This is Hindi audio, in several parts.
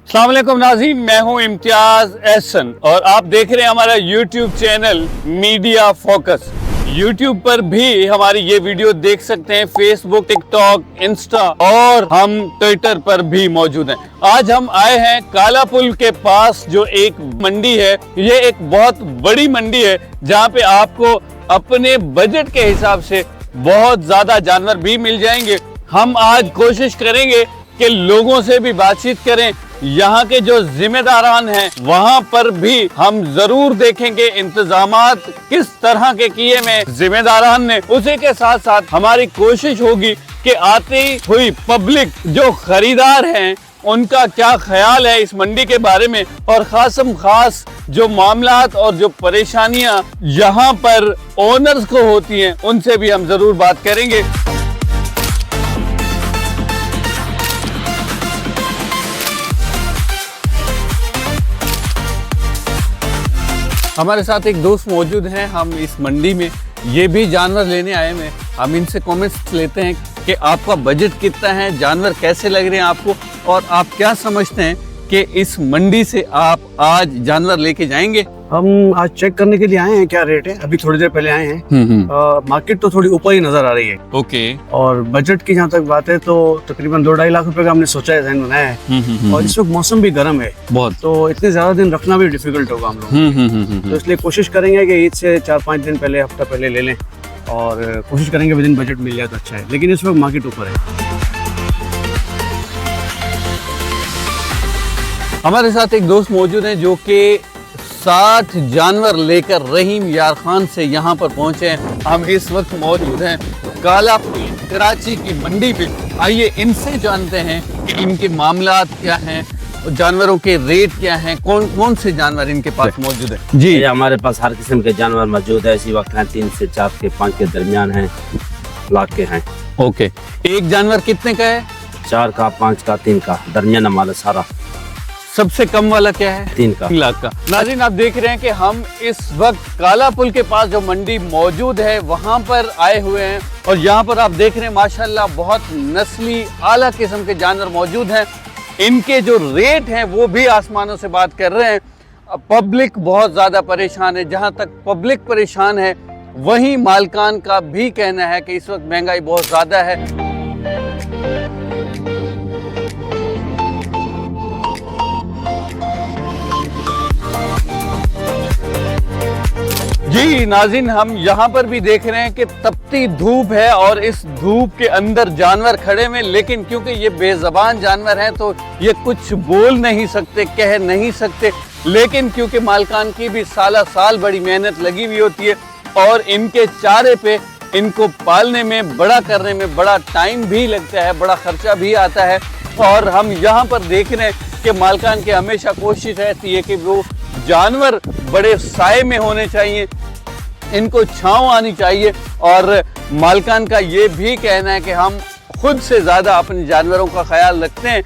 अस्सलाम वालेकुम नाज़रीन, मैं हूं इम्तियाज एहसन और आप देख रहे हैं हमारा YouTube channel media focus. YouTube पर भी हमारी ये वीडियो देख सकते हैं, Facebook, टिकटॉक, इंस्टा और हम ट्विटर पर भी मौजूद हैं। आज हम आए हैं काला पुल के पास जो एक मंडी है। ये एक बहुत बड़ी मंडी है जहाँ पे आपको अपने बजट के हिसाब से बहुत ज्यादा जानवर भी मिल जाएंगे। हम आज कोशिश करेंगे कि लोगों से भी बातचीत करें, यहाँ के जो जिम्मेदारान हैं वहाँ पर भी हम जरूर देखेंगे इंतजामात किस तरह के किए में जिम्मेदारान ने। उसी के साथ साथ हमारी कोशिश होगी कि आती हुई पब्लिक जो खरीदार हैं उनका क्या ख्याल है इस मंडी के बारे में, और खासम खास जो मामलात और जो परेशानियां यहाँ पर ओनर्स को होती हैं उनसे भी हम जरूर बात करेंगे। हमारे साथ एक दोस्त मौजूद हैं, हम इस मंडी में ये भी जानवर लेने आए हैं। हम इनसे कमेंट्स लेते हैं कि आपका बजट कितना है, जानवर कैसे लग रहे हैं आपको, और आप क्या समझते हैं कि इस मंडी से आप आज जानवर लेके जाएंगे। हम आज चेक करने के लिए आए हैं क्या रेट है। अभी थोड़ी देर पहले आए हैं। मार्केट तो थोड़ी ऊपर ही नजर आ रही है। ओके। और बजट की जहाँ तक बात है तो तकरीबन 2-2.5 लाख रुपए का हमने सोचा है, ज़हन बनाया है। और इस वक्त मौसम भी गर्म है बहुत, तो इतने ज्यादा दिन रखना भी डिफिकल्ट होगा हम लोग। तो इसलिए कोशिश करेंगे कि ईद से 4-5 दिन पहले, हफ्ता पहले ले लें, और कोशिश करेंगे विदिन बजट मिल जाए तो अच्छा है। लेकिन इस वक्त मार्केट ऊपर है। हमारे साथ एक दोस्त मौजूद हैं जो कि 60 जानवर लेकर रहीम यार खान से यहाँ पर पहुँचे हैं। हम इस वक्त मौजूद हैं काला पुल कराची की मंडी पे। आइए इनसे जानते हैं कि इनके मामलात क्या हैं, जानवरों के रेट क्या हैं, कौन कौन से जानवर इनके पास मौजूद है। जी, हमारे पास हर किस्म के जानवर मौजूद है। इसी वक्त हैं 3 से 4 के 5 के दरमियान हैं, लाख के हैं। ओके, एक जानवर कितने का है? 4 का, 5 का, 3 का, दरमियान हमारा सारा। सबसे कम वाला क्या है? 3 का। 3 लाख का। नाज़रीन, आप देख रहे हैं कि हम इस वक्त काला पुल के पास जो मंडी मौजूद है वहां पर आए हुए हैं, और यहाँ पर आप देख रहे हैं माशाल्लाह बहुत नस्ली आला किस्म के जानवर मौजूद हैं। इनके जो रेट हैं वो भी आसमानों से बात कर रहे हैं। पब्लिक बहुत ज़्यादा परेशान है। जहाँ तक पब्लिक परेशान है वहीं मालकान का भी कहना है कि इस वक्त महंगाई बहुत ज़्यादा है। जी नाज़रीन, हम यहाँ पर भी देख रहे हैं कि तपती धूप है और इस धूप के अंदर जानवर खड़े हैं, लेकिन क्योंकि ये बेज़बान जानवर हैं तो ये कुछ बोल नहीं सकते, कह नहीं सकते। लेकिन क्योंकि मालकान की भी साला साल बड़ी मेहनत लगी हुई होती है और इनके चारे पे, इनको पालने में, बड़ा करने में बड़ा टाइम भी लगता है, बड़ा खर्चा भी आता है। और हम यहाँ पर देख रहे हैं कि मालकान की हमेशा कोशिश रहती है कि वो जानवर बड़े साए में होने चाहिए, इनको छांव आनी चाहिए। और मालकान का ये भी कहना है कि हम खुद से ज़्यादा अपने जानवरों का ख्याल रखते हैं।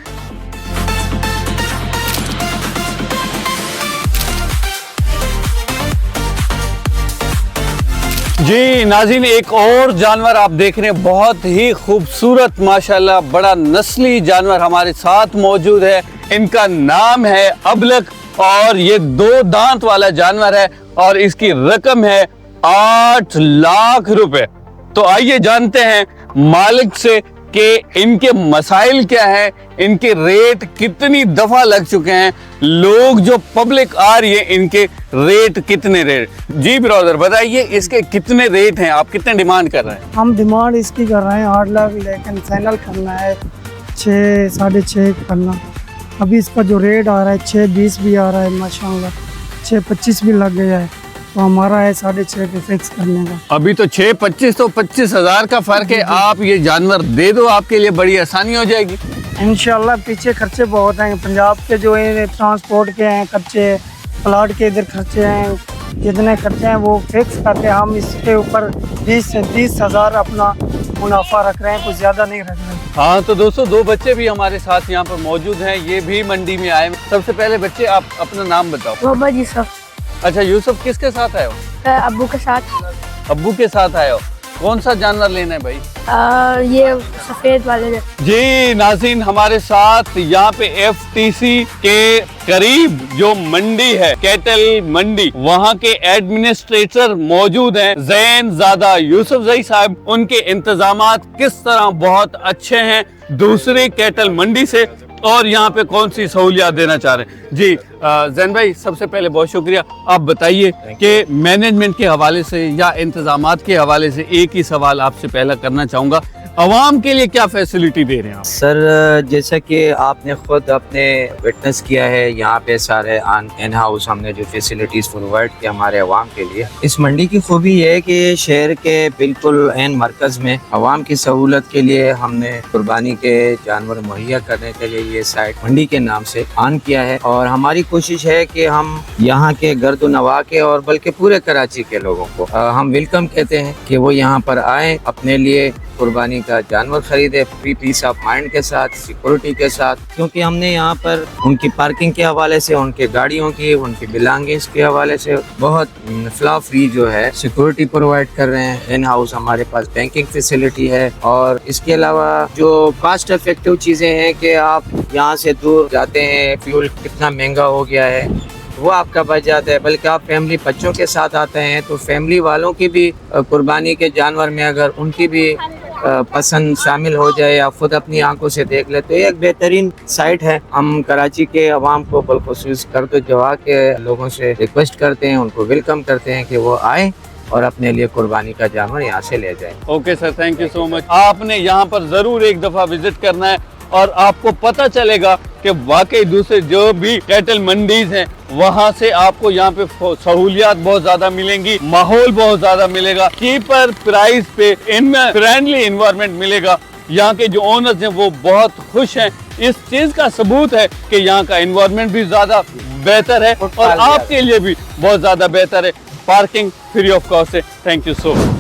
जी नाज़रीन, एक और जानवर आप देख रहे हैं, बहुत ही खूबसूरत माशाल्लाह बड़ा नस्ली जानवर हमारे साथ मौजूद है। इनका नाम है अबलक और ये 2 दांत वाला जानवर है और इसकी रकम है 8 लाख रुपए। तो आइए जानते हैं मालिक से कि इनके मसाइल क्या है, इनके रेट कितनी दफा लग चुके हैं, लोग जो पब्लिक आ रही है इनके रेट कितने रेट। जी ब्रदर, बताइए इसके कितने रेट हैं, आप कितने डिमांड कर रहे हैं? हम डिमांड इसकी कर रहे हैं 8 लाख, लेकिन फाइनल करना है 6, 6.5 करना। अभी इसका जो रेट आ रहा है 6.20 भी आ रहा है, माशाल्लाह 6.25 भी लग गया है, तो हमारा है 6.5 पे फिक्स करने का। अभी तो 6.25 तो 25,000 का फर्क है। आप ये जानवर दे दो, आपके लिए बड़ी आसानी हो जाएगी इंशाल्लाह। पीछे खर्चे बहुत हैं, पंजाब के जो है ट्रांसपोर्ट के हैं खर्चे, प्लाट के इधर खर्चे हैं, जितने खर्चे हैं वो फिक्स करके हम इसके ऊपर 20 से 30,000 अपना मुनाफा रख रहे हैं, कुछ ज़्यादा नहीं रख रहे हैं। हाँ, तो दोस्तों 2 बच्चे भी हमारे साथ यहाँ पर मौजूद हैं, ये भी मंडी में आए। सबसे पहले बच्चे आप अपना नाम बताओ। मोहम्मद यूसुफ। अच्छा यूसुफ, किसके साथ आए हो? अब्बू के साथ। अब्बू के साथ आए हो। कौन सा जानवर लेना है भाई? ये सफेद वाले जी नाज़रीन, हमारे साथ यहाँ पे FTC के करीब जो मंडी है, कैटल मंडी, वहाँ के एडमिनिस्ट्रेटर मौजूद हैं, ज़ैनज़ादा यूसुफजई साहब। उनके इंतजामात किस तरह बहुत अच्छे हैं दूसरे कैटल मंडी से, और यहाँ पे कौन सी सहूलियात देना चाह रहे हैं। जी जैन भाई, सबसे पहले बहुत शुक्रिया। आप बताइए कि मैनेजमेंट के हवाले से या इंतजामात के हवाले से एक ही सवाल आपसे पहला करना चाहूँगा, अवाम के लिए क्या फैसिलिटी दे रहे हैं आप? सर, जैसा कि आपने खुद अपने विटनेस किया है, यहाँ पे सारे इन हाउस हमने जो फैसिलिटीज़ प्रोवाइड किया हमारे अवाम के लिए। इस मंडी की खूबी ये है कि शहर के बिल्कुल एन मरकज़ में अवाम की सहूलत के लिए हमने कुर्बानी के जानवर मुहैया करने के लिए ये साइट मंडी के नाम से ऑन किया है। और हमारी कोशिश है कि हम यहाँ के गर्द नवा के और बल्कि पूरे कराची के लोगों को हम वेलकम कहते हैं कि वो यहाँ पर आए, अपने लिए कुर्बानी का जानवर खरीदे फ्री पीस ऑफ माइंड के साथ, सिक्योरिटी के साथ। क्योंकि हमने यहाँ पर उनकी पार्किंग के हवाले से, उनके गाड़ियों की, उनकी बिलोंगिंग्स के हवाले से बहुत फ्लॉ फ्री जो है सिक्योरिटी प्रोवाइड कर रहे हैं। इन हाउस हमारे पास बैंकिंग फैसिलिटी है, और इसके अलावा जो कॉस्ट इफेक्टिव चीज़ें हैं कि आप यहाँ से दूर जाते हैं, फ्यूल कितना महंगा हो गया है वो आपका बच जाता है, बल्कि आप फैमिली बच्चों के साथ आते हैं तो फैमिली वालों की भी कुर्बानी के जानवर में अगर उनकी भी पसंद शामिल हो जाए या खुद अपनी आंखों से देख ले तो ये एक बेहतरीन साइट है। हम कराची के अवाम को बिलखुसूस करते जवा के लोगों से रिक्वेस्ट करते हैं, उनको वेलकम करते हैं कि वो आए और अपने लिए कुर्बानी का जानवर यहाँ से ले जाए। Okay sir, thank you so much. आपने यहाँ पर जरूर एक दफा विजिट करना है और आपको पता चलेगा कि वाकई दूसरे जो भी कैटल मंडीज हैं वहाँ से आपको यहाँ पे सहूलियात बहुत ज्यादा मिलेंगी, माहौल बहुत ज्यादा मिलेगा, चीपर प्राइस पे इनमें फ्रेंडली इन्वायरमेंट मिलेगा। यहाँ के जो ओनर्स हैं वो बहुत खुश हैं। इस चीज का सबूत है कि यहाँ का इन्वायरमेंट भी ज्यादा बेहतर है और आपके लिए भी बहुत ज्यादा बेहतर है। पार्किंग फ्री ऑफ कॉस्ट है। Thank you so much.